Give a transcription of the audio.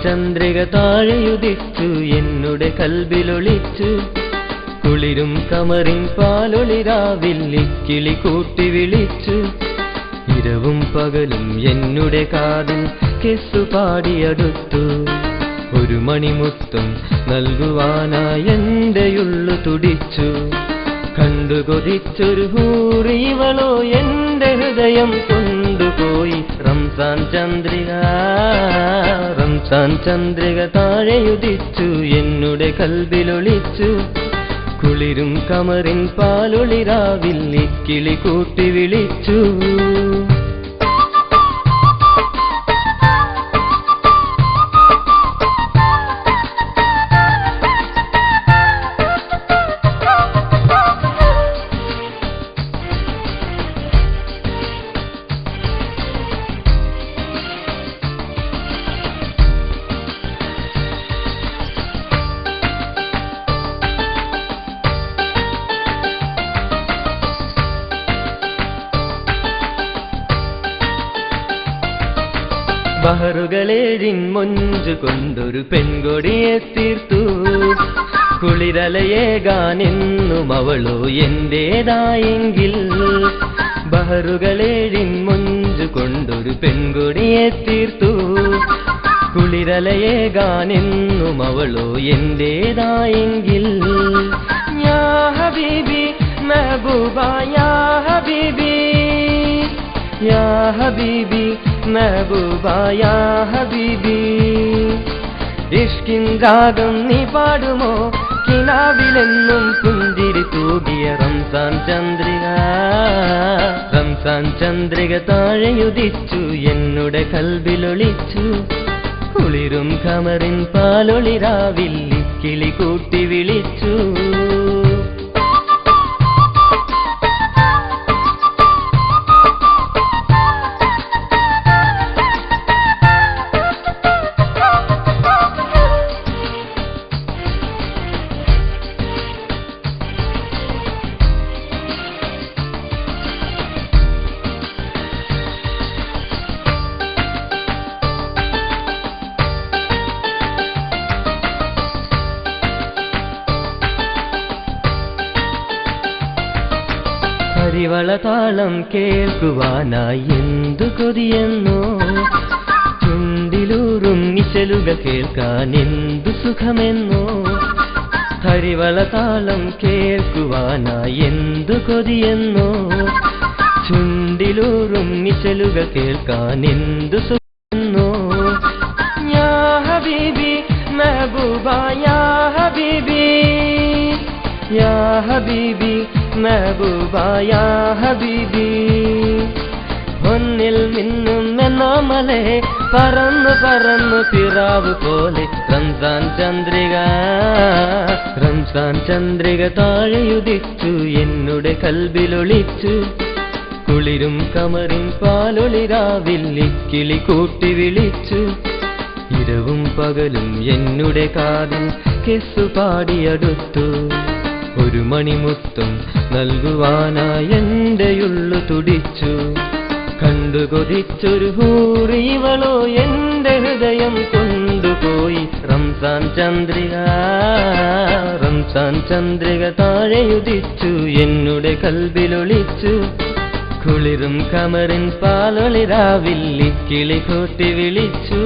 ചന്ദ്രിക താഴെയുദിച്ചു എന്നുടെ കൽബിലൊളിച്ചു. കുളിരും കമറിൻ പാലൊളിരാവിൽ ഇക്കിളി കൂട്ടി വിളിച്ചു. ഇരവും പകലും എന്നുടെ കാതിൽ കെസ്സു പാടിയടുത്തു. ഒരു മണിമുത്തം നൽകുവാനായി എന്റെയുള്ളു തുടിച്ചു. കണ്ടു കൊതിച്ചൊരു ഹൂറി ഇവളോ എന്റെ ഹൃദയം കൊണ്ടുപോയി. റംസാൻ ചന്ദ്രിക റംസാൻ ചന്ദ്രിക താഴെയുദിച്ചു എന്നുടെ കൽബിലൊളിച്ചു. കുളിരും കമറിൻ പാലൊളിരാവിൽ ഇക്കിളി കൂട്ടി വിളിച്ചു. ബഹറുകളേഴിൻ മൊഞ്ചു കൊണ്ടൊരു പെൺകൊടിയെ തീർത്തു. കുളിരലയേകാനെന്നും അവളോ എന്റേതായെങ്കിൽ. ബഹറുകളേഴിൻ മൊഞ്ചു കൊണ്ടൊരു പെൺകൊടിയെ തീർത്തു. കുളിരലയേകാനെന്നും അവളോ എന്റേതായെങ്കിൽ. യാ ഹബീബി മെഹബൂബ യാ ഹബീബി യാ ഹബീബി മെഹബൂബ യാ ഹബീബി. ഇഷ്കിൻ രാഗം നീ പാടുമോ കിനാവിലെന്നും പുഞ്ചിരി തൂകിയ റംസാൻ ചന്ദ്രിക. റംസാൻ ചന്ദ്രിക താഴെയുദിച്ചു എന്നുടെ കൽബിലൊളിച്ചു. കുളിരും കമറിൻ പാലൊളിരാവിൽ ഇക്കിളി കൂട്ടി വിളിച്ചു. ഹരിവളതാളം കേൾക്കുവാനായി എന്തു കൊതിയെന്നോ. ചുണ്ടിലൂറും നിശലുകൾ കേൾക്കാൻ എന്തു സുഖമെന്നോ. ഹരിവളതാളം കേൾക്കുവാനായി എന്തു കൊതിയെന്നോ. ചുണ്ടിലൂറും നിശലുകൾ കേൾക്കാൻ എന്തു സുഖമെന്നോ. യാ ഹബീബി മെഹബൂബ യാ ഹബീബി യാ ഹബീബി മെഹബൂബ യാ ഹബീബി. ഒന്നിൽ മിന്നും എന്നോമലെ പറന്നു പറന്നു പിറാവ് പോലെ റംസാൻ ചന്ദ്രിക. റംസാൻ ചന്ദ്രിക താഴെയുദിച്ചു എന്നുടെ കൽബിലൊളിച്ചു. കുളിരും കമറിൻ പാലൊളിരാവിൽ ഇക്കിളി കൂട്ടി വിളിച്ചു. ഇരവും പകലും എന്നുടെ കാതിൽ കെസ്സു പാടിയടുത്തു. ഒരു മണിമുത്തം നൽകുവാനായി എന്റെയുള്ളു തുടിച്ചു. കണ്ടു കൊതിച്ചൊരു ഹൂറി ഇവളോ എന്റെ ഹൃദയം കൊണ്ടുപോയി. റംസാൻ ചന്ദ്രിക റംസാൻ ചന്ദ്രിക താഴെയുദിച്ചു എന്നുടെ കൽബിലൊളിച്ചു. കുളിരും കമറിൻ പാലൊളിരാവിൽ ഇക്കിളി കൂട്ടി വിളിച്ചു.